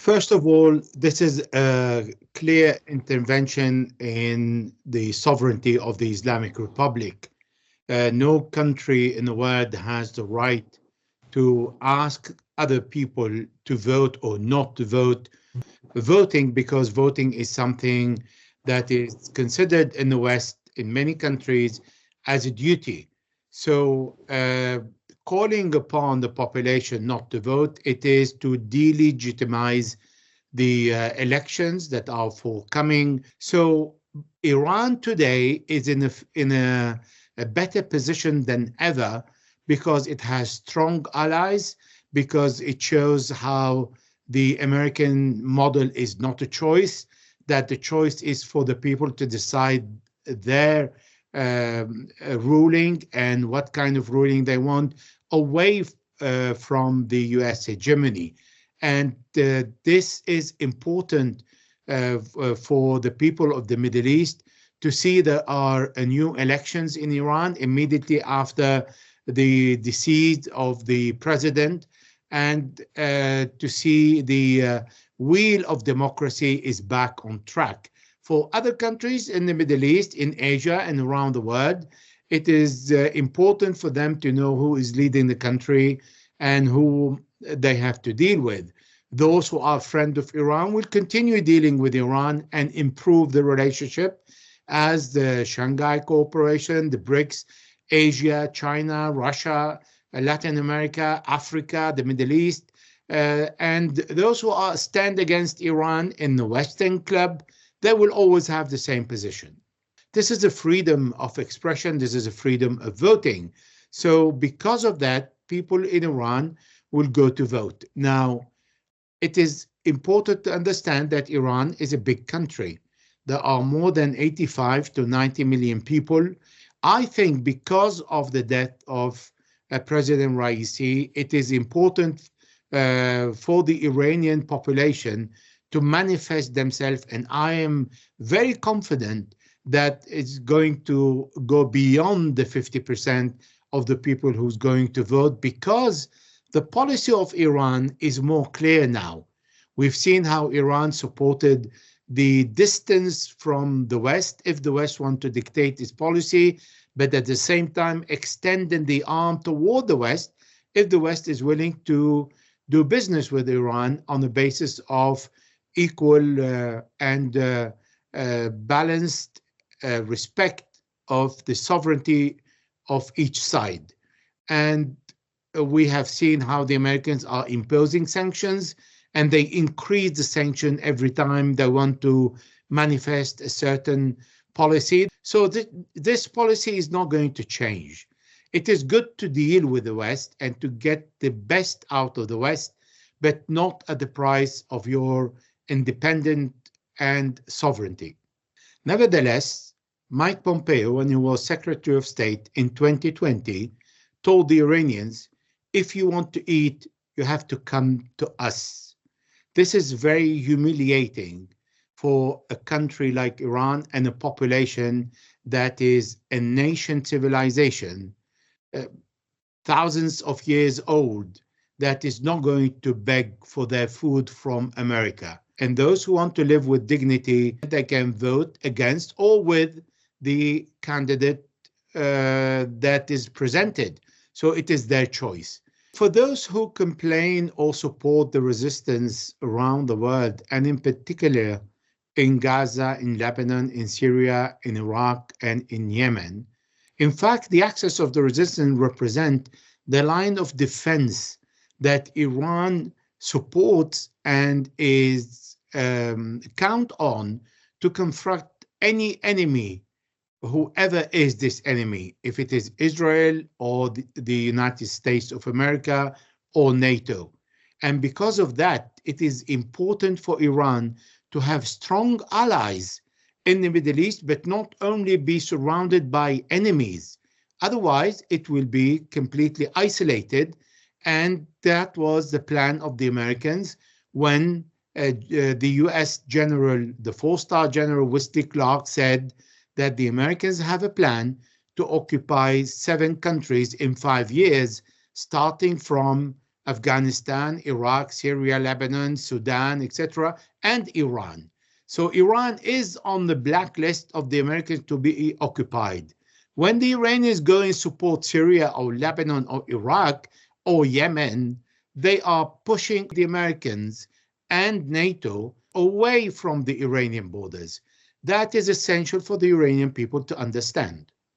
First of all, this is a clear intervention in the sovereignty of the Islamic Republic. No country in the world has the right to ask other people to vote or not to vote. Voting, because voting is something that is considered in the West, in many countries, as a duty. So calling upon the population not to vote, it is to delegitimize the elections that are forthcoming. So Iran today is in a better position than ever because it has strong allies, because it shows how the American model is not a choice, that the choice is for the people to decide their ruling and what kind of ruling they want, away from the US hegemony. And this is important for the people of the Middle East to see there are new elections in Iran immediately after the decease of the president, and to see the wheel of democracy is back on track. For other countries in the Middle East, in Asia, and around the world, it is important for them to know who is leading the country and who they have to deal with. Those who are friends of Iran will continue dealing with Iran and improve the relationship, as the Shanghai Cooperation, the BRICS, Asia, China, Russia, Latin America, Africa, the Middle East, and those who stand against Iran in the Western Club, they will always have the same position. This is a freedom of expression. This is a freedom of voting. So because of that, people in Iran will go to vote. Now, it is important to understand that Iran is a big country. There are more than 85 to 90 million people. I think because of the death of President Raisi, it is important for the Iranian population to manifest themselves, and I am very confident that it's going to go beyond the 50% of the people who's going to vote, because the policy of Iran is more clear now. We've seen how Iran supported the distance from the West, if the West want to dictate its policy, but at the same time extending the arm toward the West, if the West is willing to do business with Iran on the basis of equal and balanced respect of the sovereignty of each side. And we have seen how the Americans are imposing sanctions, and they increase the sanction every time they want to manifest a certain policy. So this policy is not going to change. It is good to deal with the West and to get the best out of the West, but not at the price of your independence and sovereignty. Nevertheless, Mike Pompeo, when he was Secretary of State in 2020, told the Iranians, if you want to eat, you have to come to us. This is very humiliating for a country like Iran and a population that is a nation civilization, thousands of years old, that is not going to beg for their food from America. And those who want to live with dignity, they can vote against or with the candidate that is presented. So it is their choice. For those who complain or support the resistance around the world, and in particular in Gaza, in Lebanon, in Syria, in Iraq, and in Yemen, in fact, the axis of the resistance represent the line of defense that Iran supports and is count on to confront any enemy, whoever is this enemy, if it is Israel or the United States of America or NATO. And because of that, it is important for Iran to have strong allies in the Middle East, but not only be surrounded by enemies. Otherwise, it will be completely isolated. And that was the plan of the Americans when the US general, the four-star general Wesley Clark, said that the Americans have a plan to occupy 7 countries in 5 years, starting from Afghanistan, Iraq, Syria, Lebanon, Sudan, etc., and Iran. So Iran is on the blacklist of the Americans to be occupied. When the Iranians go and support Syria or Lebanon or Iraq or Yemen, they are pushing the Americans and NATO away from the Iranian borders. That is essential for the Iranian people to understand.